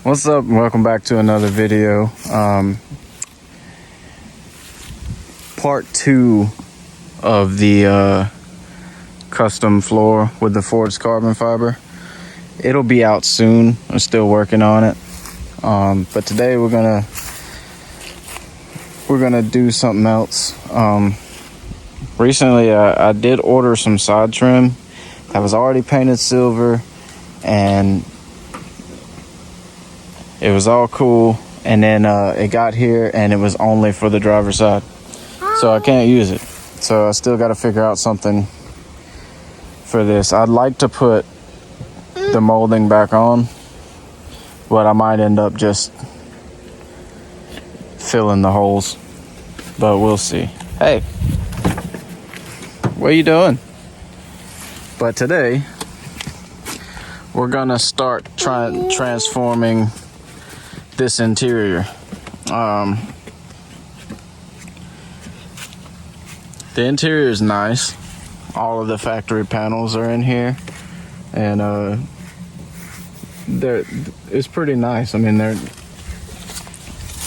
What's up? Welcome back to another video. Part 2 of the custom floor with the Ford's carbon fiber. It'll be out soon. I'm still working on it. But today we're gonna do something else. Recently I did order some side trim that was already painted silver, and it was all cool, and then it got here and it was only for the driver's side, so I can't use it. So I still got to figure out something for this. I'd like to put the molding back on, but I might end up just filling the holes, but we'll see. Hey, what are you doing? But today we're gonna start transforming this interior. The interior is nice. All of the factory panels are in here, and it's pretty nice. I mean,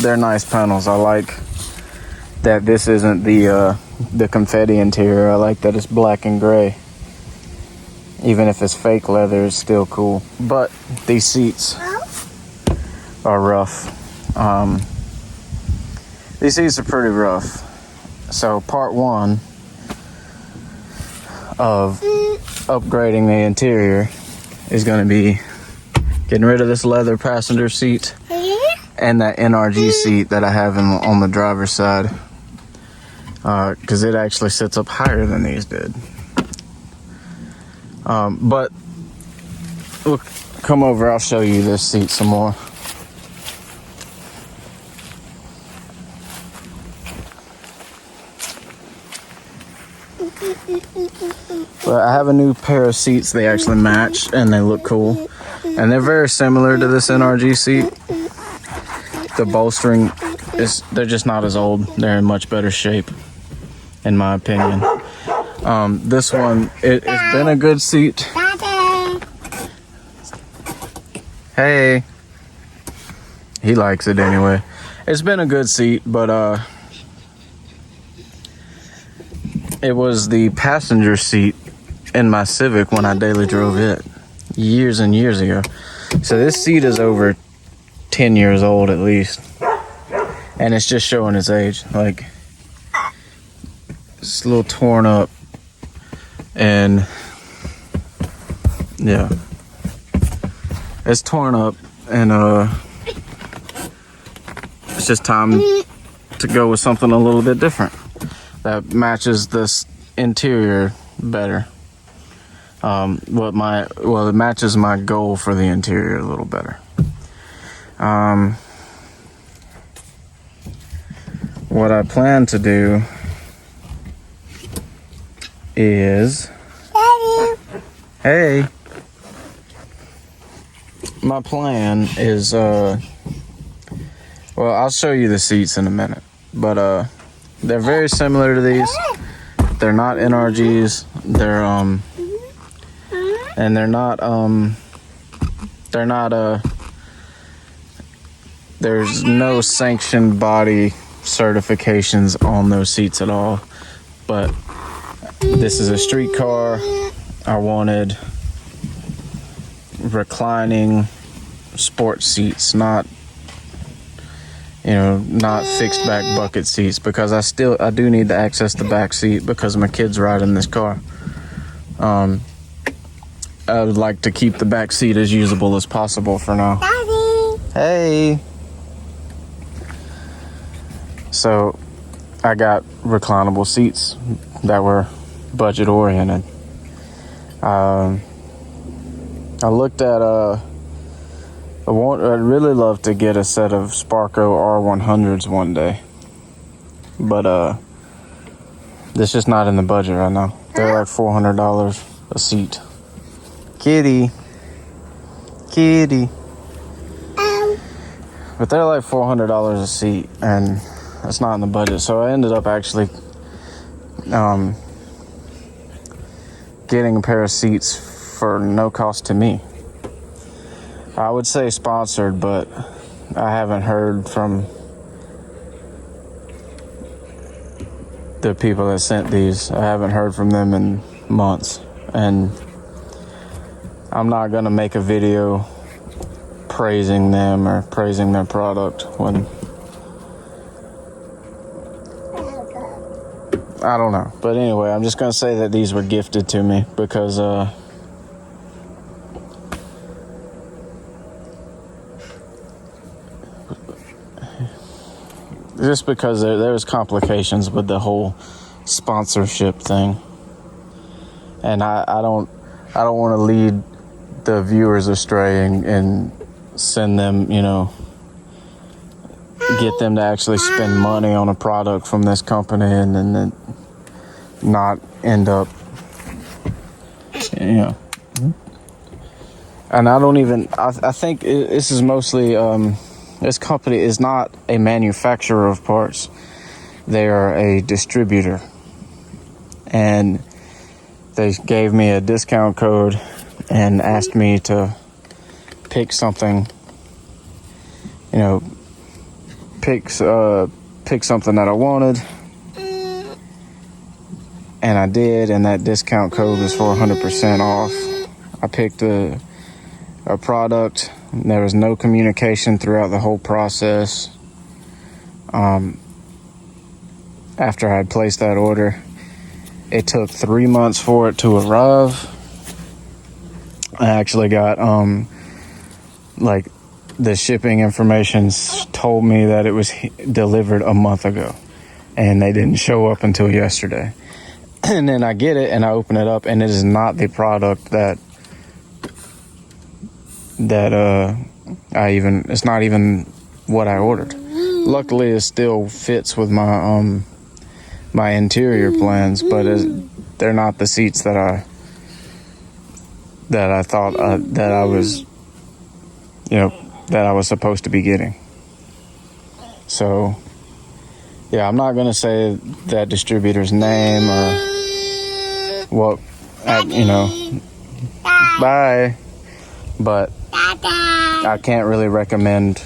they're nice panels. I like that this isn't the confetti interior. I like that it's black and gray. Even if it's fake leather, it's still cool. But these seats are rough. These seats are pretty rough. So part 1 of upgrading the interior is going to be getting rid of this leather passenger seat and that NRG seat that I have on the driver's side, because it actually sits up higher than these did. But look, come over, I'll show you this seat some more. But I have a new pair of seats. They actually match and they look cool, and they're very similar to this NRG seat. The bolstering they're just not as old. They're in much better shape, in my opinion. This one, it's been a good seat. Hey, he likes it anyway. It's been a good seat, but it was the passenger seat in my Civic when I daily drove it years and years ago. So this seat is over 10 years old at least, and it's just showing its age. Like, it's a little torn up, and yeah, it's torn up, and it's just time to go with something a little bit different that matches this interior better. It matches my goal for the interior a little better. What I plan to do is, hey, my plan is, well, I'll show you the seats in a minute, but they're very similar to these. They're not NRGs. There's no sanctioned body certifications on those seats at all. But this is a street car. I wanted reclining sports seats, not fixed back bucket seats, because I do need to access the back seat because my kids ride in this car. I would like to keep the back seat as usable as possible for now. Daddy. Hey. So I got reclinable seats that were budget oriented. I looked at I'd really love to get a set of Sparco R100s one day, but this just not in the budget right now. They're like $400 a seat. Kitty. But they're like $400 a seat, and that's not in the budget. So I ended up actually getting a pair of seats for no cost to me. I would say sponsored, but I haven't heard from the people that sent these. I haven't heard from them in months, and I'm not gonna make a video praising them or praising their product when I don't know. But anyway, I'm just gonna say that these were gifted to me because just because there was complications with the whole sponsorship thing, and I don't want to lead the viewers astray and send them, you know, get them to actually spend money on a product from this company and then not end up, you know. And I think this is mostly, this company is not a manufacturer of parts. They are a distributor. And they gave me a discount code and asked me to pick something, you know, pick something that I wanted. And I did, and that discount code was for 100% off. I picked a product. There was no communication throughout the whole process. After I had placed that order, it took 3 months for it to arrive. I actually got, like, the shipping information told me that it was delivered a month ago, and they didn't show up until yesterday. And then I get it, and I open it up, and it is not the product that it's not even what I ordered. Luckily, it still fits with my my interior plans, but they're not the seats that I thought that I was, you know, that I was supposed to be getting. So, yeah, I'm not gonna say that distributor's name or what, you know. Bye. But I can't really recommend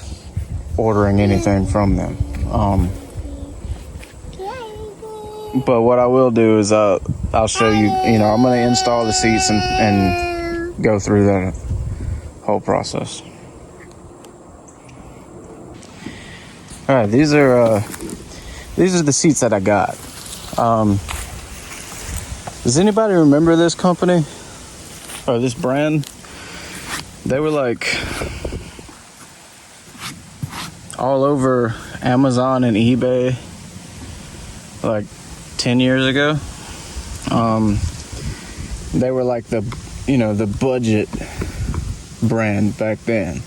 ordering anything from them. But what I will do is I'll show you, you know, I'm going to install the seats and go through that whole process. All right, these are the seats that I got. Does anybody remember this company or this brand? They were like all over Amazon and eBay like 10 years ago. They were like the budget brand back then.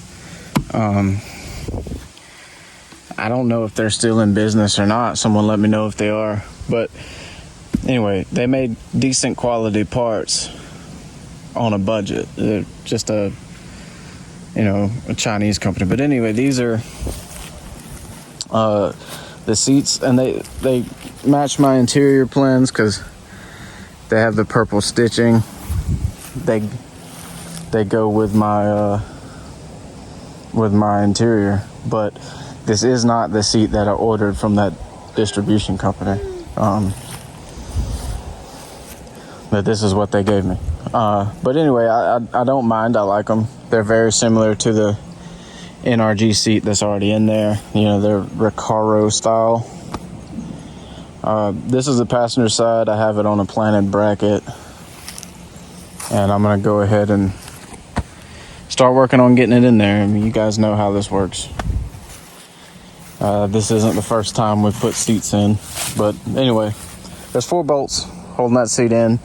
I don't know if they're still in business or not. Someone let me know if they are. But anyway, they made decent quality parts on a budget. They're just a Chinese company. But anyway, these are the seats, and they match my interior plans because they have the purple stitching. They go with my interior, but this is not the seat that I ordered from that distribution company. But this is what they gave me. But anyway, I don't mind. I like them. They're very similar to the NRG seat that's already in there. You know, they're Recaro style. This is the passenger side. I have it on a planted bracket. And I'm going to go ahead and start working on getting it in there. I mean, you guys know how this works. This isn't the first time we've put seats in. But anyway, there's 4 bolts holding that seat in.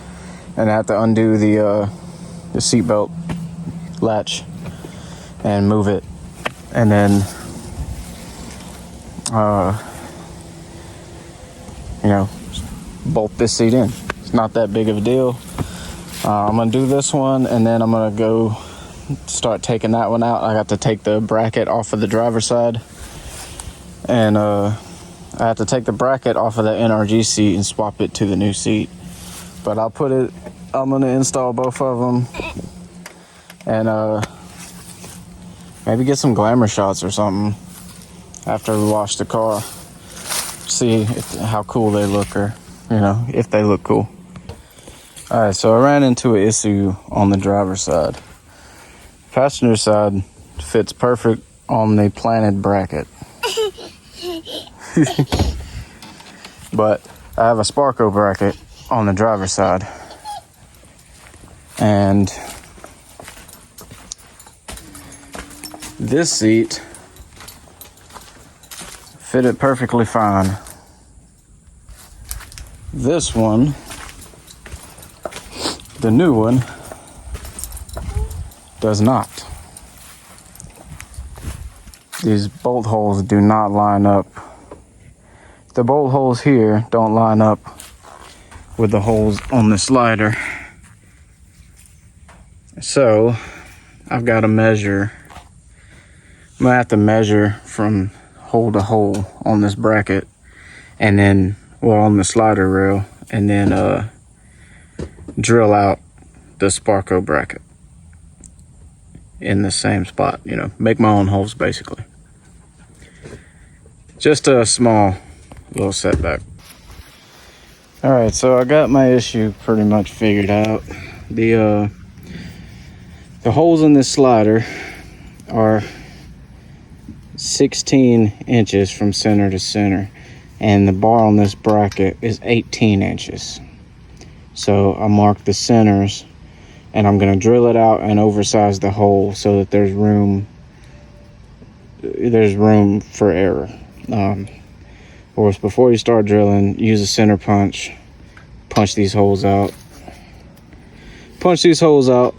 And I have to undo the seat belt latch and move it. And then, bolt this seat in. It's not that big of a deal. I'm going to do this one, and then I'm going to go start taking that one out. I got to take the bracket off of the driver's side. And I have to take the bracket off of the NRG seat and swap it to the new seat. But I'm going to install both of them. And Maybe get some glamour shots or something after we wash the car. See how cool they look, or, you know, if they look cool. All right, so I ran into an issue on the driver's side. Passenger side fits perfect on the planted bracket. But I have a Sparco bracket on the driver's side. And this seat fit it perfectly fine. This one, the new one, does not. These bolt holes do not line up. The bolt holes here don't line up with the holes on the slider. So I've got to measure. I'm gonna have to measure from hole to hole on this bracket, and then, well, on the slider rail, and then drill out the Sparco bracket in the same spot. You know, make my own holes basically. Just a small little setback. All right, so I got my issue pretty much figured out. The holes in this slider are 16 inches from center to center, and the bar on this bracket is 18 inches. So I marked the centers, and I'm going to drill it out and oversize the hole so that there's room for error. Of course, before you start drilling, use a center punch. Punch these holes out. Punch these holes out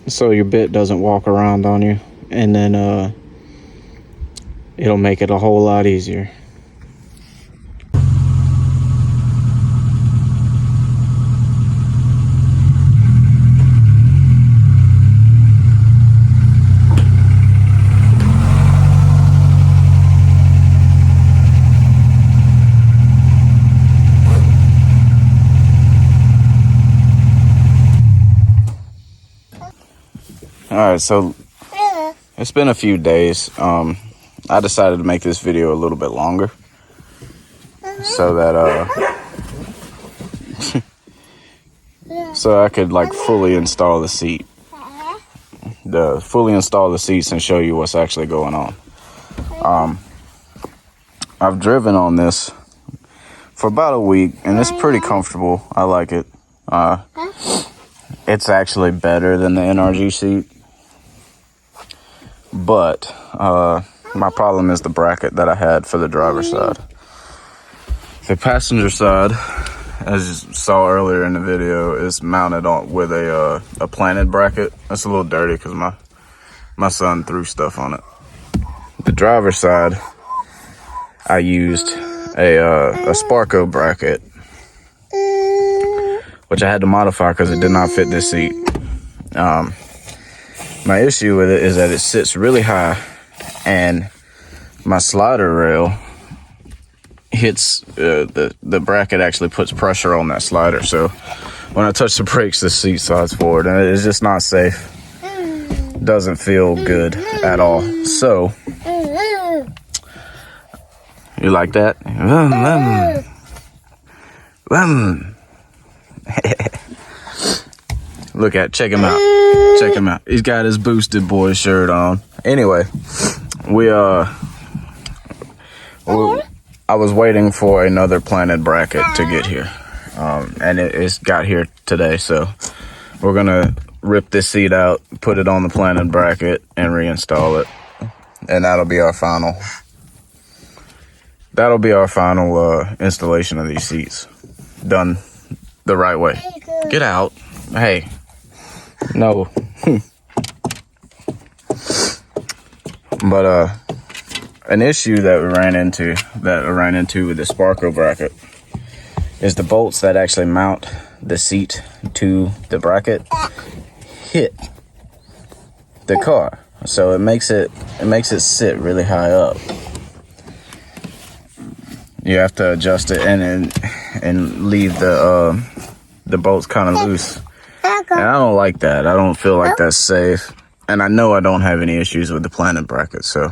so your bit doesn't walk around on you, and then it'll make it a whole lot easier. All right, so it's been a few days. I decided to make this video a little bit longer so that so I could like fully install the seat. Fully install the seats and show you what's actually going on. I've driven on this for about a week, and it's pretty comfortable. I like it. It's actually better than the NRG seat, but my problem is the bracket that I had for the driver's side. The passenger side, as you saw earlier in the video, is mounted on with a planted bracket. That's a little dirty because my son threw stuff on it. The driver's side, I used a Sparco bracket, which I had to modify because it did not fit this seat. My issue with it is that it sits really high, and my slider rail hits the bracket, actually puts pressure on that slider. So when I touch the brakes, the seat slides forward, and it's just not safe. Doesn't feel good at all. So you like that? Look at, check him out. Check him out. He's got his Boosted Boy shirt on. Anyway, I was waiting for another planted bracket to get here, and it's got here today. So we're gonna rip this seat out, put it on the planted bracket, and reinstall it, and that'll be our final installation of these seats, done the right way. Get out. Hey, no. But an issue that I ran into with the Sparco bracket is the bolts that actually mount the seat to the bracket hit the car, so it makes it sit really high up. You have to adjust it and leave the bolts kind of loose, and I don't like that. I don't feel like that's safe. And I know I don't have any issues with the planted bracket, so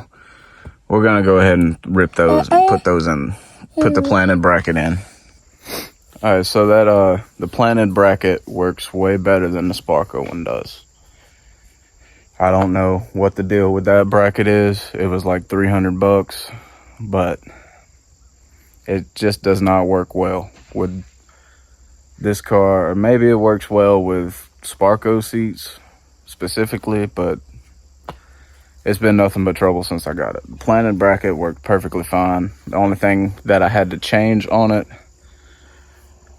we're gonna go ahead and rip those and put those in, put the planted bracket in. All right, so that the planted bracket works way better than the Sparco one does. I don't know what the deal with that bracket is. It was like $300, but it just does not work well with this car. Or maybe it works well with Sparco seats specifically, but it's been nothing but trouble since I got it. The planted bracket worked perfectly fine. The only thing that I had to change on it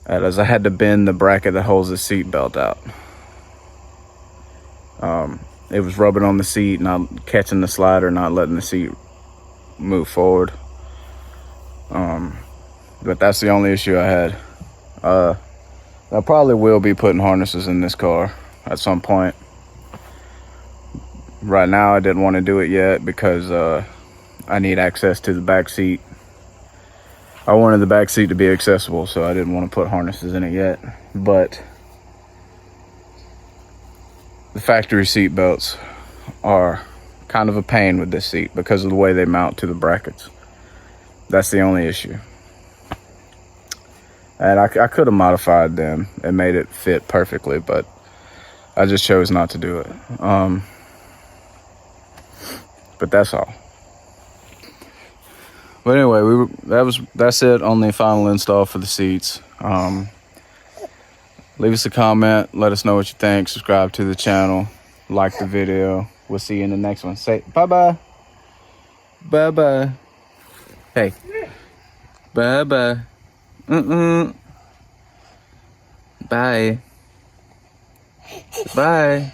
is I had to bend the bracket that holds the seat belt out. It was rubbing on the seat, not catching the slider, not letting the seat move forward. But that's the only issue I had. I probably will be putting harnesses in this car at some point. Right now I didn't want to do it yet because I need access to the back seat. I wanted the back seat to be accessible, so I didn't want to put harnesses in it yet. But the factory seat belts are kind of a pain with this seat because of the way they mount to the brackets. That's the only issue. And I could have modified them and made it fit perfectly, but I just chose not to do it. But that's all. But anyway, that's it on the final install for the seats. Leave us a comment. Let us know what you think. Subscribe to the channel. Like the video. We'll see you in the next one. Say bye-bye. Bye-bye. Hey. Bye-bye. Bye. Bye.